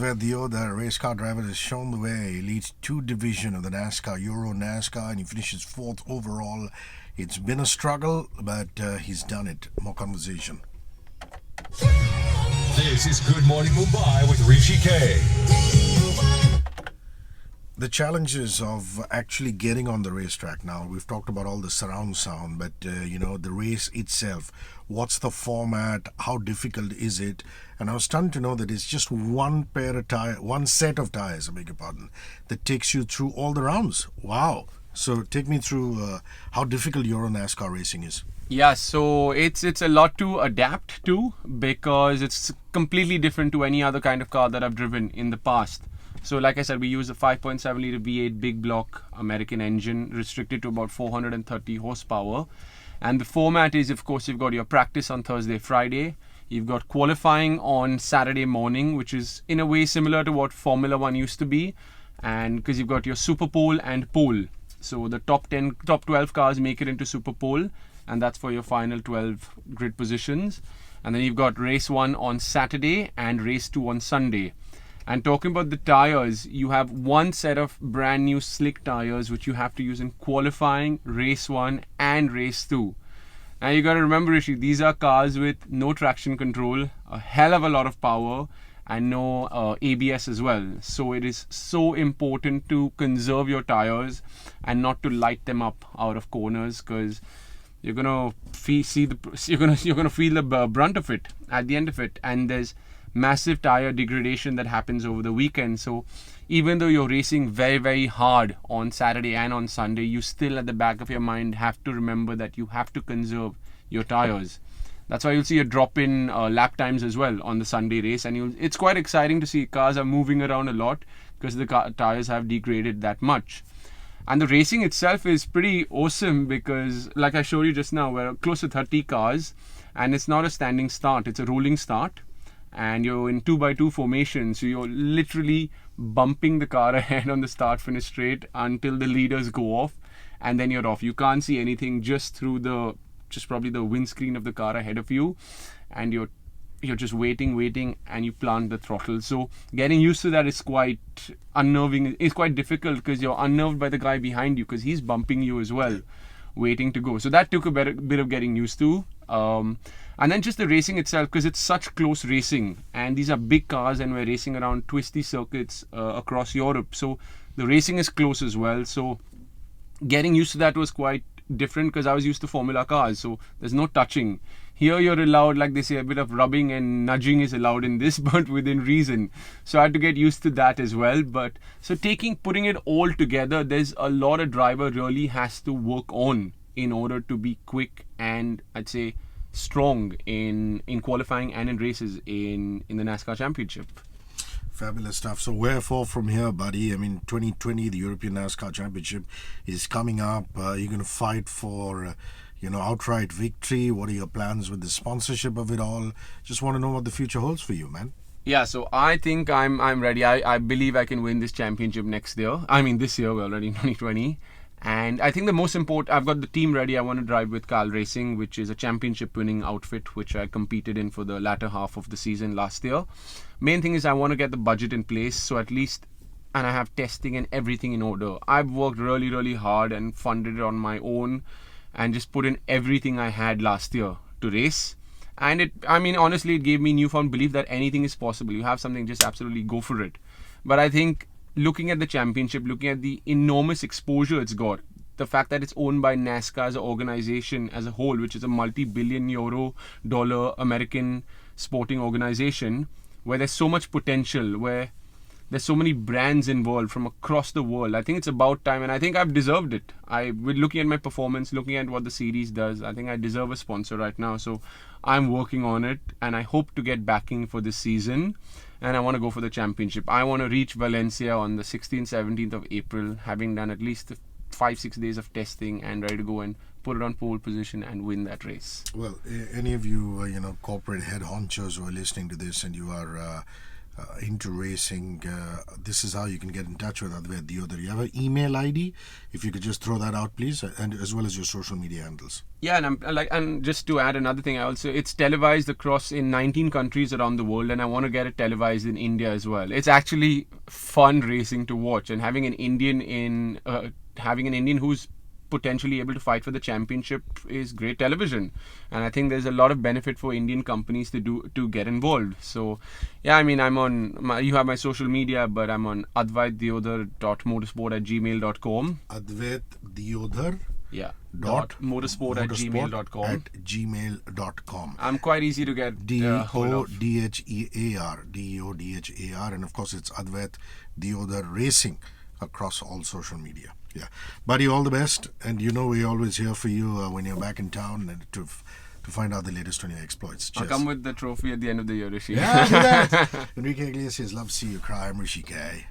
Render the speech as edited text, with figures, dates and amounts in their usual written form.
Advait Deodhar, race car driver, has shown the way. He leads two divisions of the NASCAR, Euro NASCAR, and he finishes fourth overall. It's been a struggle, but he's done it. More conversation. This is Good Morning Mumbai with Hrishi K. The challenges of actually getting on the racetrack now. We've talked about all the surround sound, but the race itself. What's the format? How difficult is it? And I was stunned to know that it's just one set of tires, I beg your pardon, that takes you through all the rounds. Wow! So take me through how difficult Euro NASCAR racing is. Yeah, so it's a lot to adapt to because it's completely different to any other kind of car that I've driven in the past. So like I said, we use a 5.7 litre V8 big block American engine restricted to about 430 horsepower. And the format is, of course, you've got your practice on Thursday, Friday. You've got qualifying on Saturday morning, which is in a way similar to what Formula One used to be. And because you've got your Super Pole and Pole. So the top 12 cars make it into Super Pole. And that's for your final 12 grid positions. And then you've got race 1 on Saturday and race 2 on Sunday. And talking about the tires, you have one set of brand new slick tires which you have to use in qualifying, race 1 and race 2. Now you got to remember, Rishi, these are cars with no traction control, a hell of a lot of power and no ABS as well. So it is so important to conserve your tires and not to light them up out of corners, because you're gonna feel the brunt of it at the end of it. And there's massive tire degradation that happens over the weekend. So even though you're racing very, very hard on Saturday and on Sunday, you still at the back of your mind have to remember that you have to conserve your tires. That's why you'll see a drop in lap times as well on the Sunday race, and it's quite exciting to see cars are moving around a lot because the tires have degraded that much. And the racing itself is pretty awesome because, like I showed you just now, we're close to 30 cars and it's not a standing start, it's a rolling start. And you're in 2x2 formation, so you're literally bumping the car ahead on the start-finish straight until the leaders go off, and then you're off. You can't see anything just through probably the windscreen of the car ahead of you, and you're just waiting, and you plant the throttle. So getting used to that is quite unnerving. It's quite difficult because you're unnerved by the guy behind you because he's bumping you as well, waiting to go. So that took a bit of getting used to. And then just the racing itself, because it's such close racing and these are big cars and we're racing around twisty circuits across Europe. So the racing is close as well. So getting used to that was quite different because I was used to Formula cars. So there's no touching. Here you're allowed, like they say, a bit of rubbing and nudging is allowed in this, but within reason. So I had to get used to that as well. But so putting it all together, there's a lot a driver really has to work on in order to be quick and, I'd say, strong in qualifying and in races in the NASCAR Championship. Fabulous stuff. So where for from here, buddy? I mean, 2020, the European NASCAR Championship is coming up. You're going to fight for, outright victory. What are your plans with the sponsorship of it all? Just want to know what the future holds for you, man. Yeah, so I think I'm ready. I believe I can win this championship next year. I mean, this year, we're already in 2020. And I think the most important, I've got the team ready. I want to drive with Cal Racing, which is a championship winning outfit, which I competed in for the latter half of the season last year. Main thing is I want to get the budget in place, so at least, and I have testing and everything in order. I've worked really, really hard and funded it on my own and just put in everything I had last year to race. And honestly, it gave me newfound belief that anything is possible. You have something, just absolutely go for it. But I think looking at the championship, looking at the enormous exposure it's got, the fact that it's owned by NASCAR as an organization as a whole, which is a multi-billion euro American sporting organization, where there's so much potential, where there's so many brands involved from across the world. I think it's about time, and I think I've deserved it. With looking at my performance, looking at what the series does, I think I deserve a sponsor right now. So I'm working on it, and I hope to get backing for this season. And I want to go for the championship. I want to reach Valencia on the 16th, 17th of April, having done at least 5-6 days of testing and ready to go and put it on pole position and win that race. Well, any of you, corporate head honchos who are listening to this and you are into racing, this is how you can get in touch with Advait Deodhar. You have an email ID? If you could just throw that out, please, and as well as your social media handles. Yeah, and just to add another thing, it's televised across in 19 countries around the world, and I want to get it televised in India as well. It's actually fun racing to watch, and having an Indian who's potentially able to fight for the championship is great television, and I think there's a lot of benefit for Indian companies to get involved. So yeah, I mean, you have my social media, but I'm on advaitdeodhar.motorsport@gmail.com. Advait Deodhar Yeah. motorsport@gmail.com. motorsport@gmail.com. I'm quite easy to get hold of. DEODHAR, and of course it's Advait Deodhar Racing across all social media. Yeah, buddy, all the best, and we're always here for you when you're back in town and to find out the latest on your exploits. I'll Cheers. come with the trophy at the end of the year, Hrishi. Yeah, do that. Enrique Iglesias, love to see you cry. I'm Hrishi K.